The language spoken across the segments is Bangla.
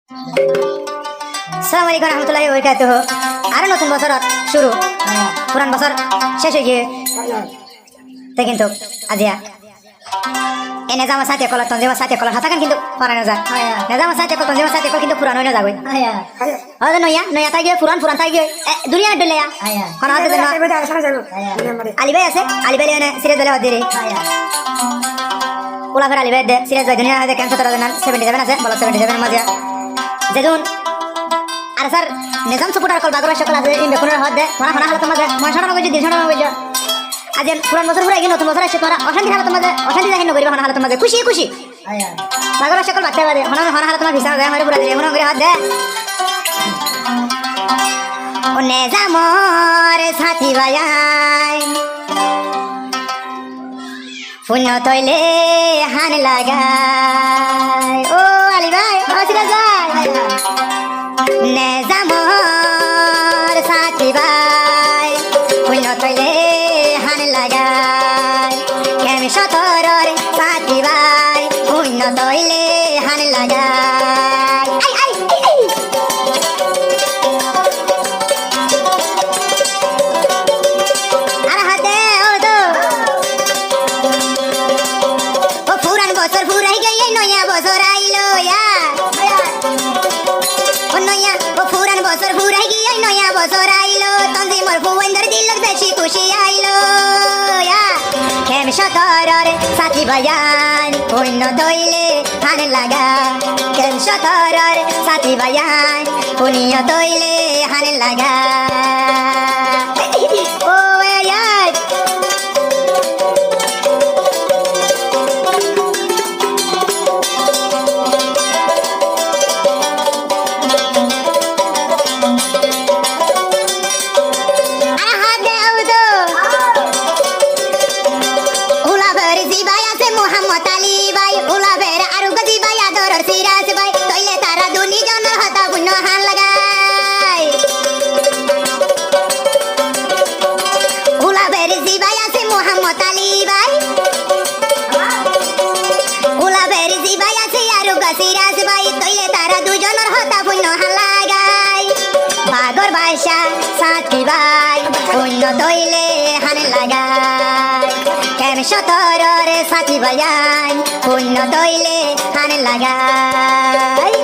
আসসালামু আলাইকুম রহমতুল্লাহি ওয়া বারাকাতুহু। আর নতুন বছর শুরু, পুরান বছর শেষ হয়ে গিয়ে তাই কিন্তু আজিয়া এই নেজামা সাথে কল তঞ্জেমা সাথে কল হাতাকান কিন্তু পারানো যায় নেজামা সাথে কল তঞ্জেমা সাথে কল কিন্তু পুরান হয়ে যাবে আরে নয়া নয়া তাই গিয়ে পুরান পুরান তাই গিয়ে দুনিয়া ডলেয়া কোন হাতে দেন আলী ভাই আছে আলী ভাই এনে সিরিয়াস দলে দিরে ওলা ফের আলী ভাই দে সিরিয়াস ভাই দুনিয়া হাতে ক্যান্সার ধরা দেন 77 আছে বল 77 মাঝে যেদুন আর স্যার নিজাম সুপুটার কল বাগরা সকল আছে ইন বেকুনের হাত দে মানা হানা হালত মাঝে মশানা নগজ দিশানা নগজ আজ পুরান বছর পুরা গিয়ে নতুন বছর আসছে তোরা অশান্তি হালত মাঝে অশান্তি দেখেন নগরিবা হানা হালত মাঝে খুশি খুশি বাগরা সকল বাচ্চা বাদে হানা হানা হালত মাঝে ভিসা দেয় আমারে পুরা দিয়ে মনে করে হাত দে ও নেজামর সাথী ভাইয়াই পুণ্য তৈলে হান লাগায় ও আলী ভাই আসিরা যায় নেজামর সাথী ভাই পুণ্য তৈলে হান লাগায় কেমি সতরর সাথী ভাই পুণ্য তৈলে হান লাগায় আর হাতে ও তো ও পুরান বছর ফুরাই গিয়ে নয়া বছর আইলো ও পুরান বছর ফুরাই গিয়ে নয়া বছর আইলো তন্দি মোর ফুয়েন্দর দিল বেশি খুশি আইলো কেম সতরর সাথী ভাইয়ান পুণ্য তৈলে হান লাগা কেম সতরর সাথী ভাইয়ান পুণ্য তৈলে হান লাগা ও ইয়ার বাগর বাসা সাথী ভাই পুণ্য তৈলে হান লাগায় কেম সতরর সাথী ভাইয়ান পুণ্য তৈলে হান লাগায়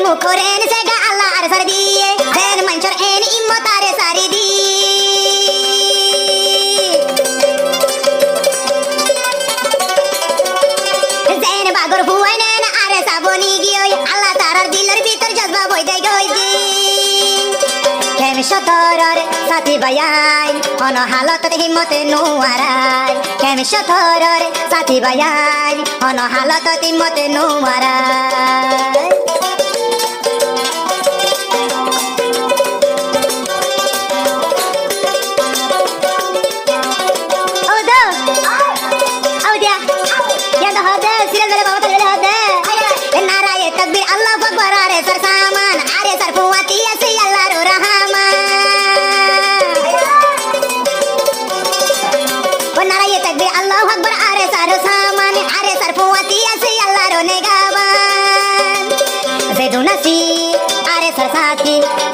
মুখরেন সেগা আল্লাহ আর সার দিয়ে দেন মঞ্চর এন ইম্মতারে সারি দি দেন বাগর ফুয়াই নেন আরে সাবনি গিয়ে আল্লাহ তারার দিলের ভিতর জজবা বই দেয় গই দি কেম সতরর সাথী ভাইয়ান অন হালত হিম্মতে নুয়ারাই কেম সতরর সাথী ভাইয়ান অন হালত হিম্মতে নুয়ারাই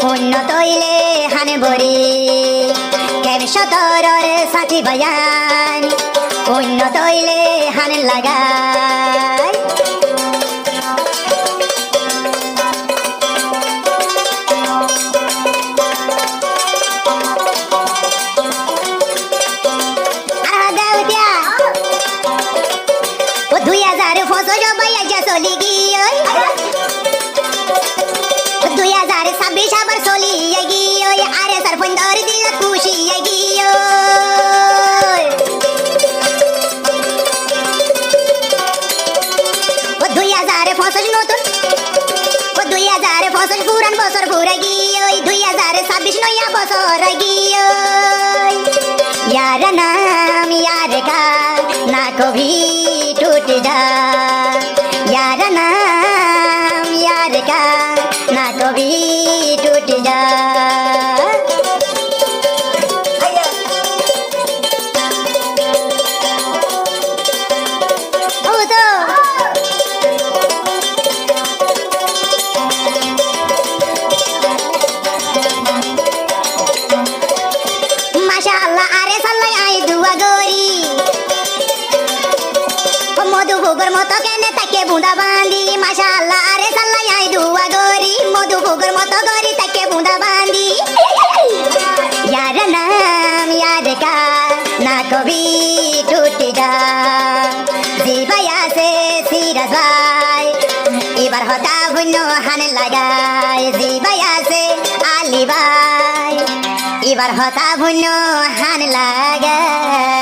পুণ্য তৈলে হান বরি কেম সতরর সাথী ভাইয়ান পুণ্য তৈলে হান লাগায় ও 2000 ফসল ভাইয়া যা চলি গিয়ে 2026 আবার চলি গিয়ে আরে স্যার পন্দর দিল খুশি গিয়ে ও 2000 ফসল নতুন ও 2000 ফসল পুরান বছর ঘুরে গিয়ে 2026 নয়া বছর গিয়ে यार नाम यार का ना कभी टूट जा यार नाम यार का না কবি টুটি যায় ও তো মাশাআল্লাহ আরে সাল্লাই আই দুয়া গরি মধু ভোগর মতো কেনে তাকে বুঁদা বাঁধি মাশাআল্লাহ আরে সাল্লাই আই দুয়া গরি মধু ভোগর মতো গরি তাকে বুঁদা বাঁধি यार नाम याद का ना कभी टूट जा जीवाया से सीरस भाई এবার হতা ভুন্য হান লাগায় জীবায়া সে আলি ভাই এবার হতা ভুন্য হান লাগায়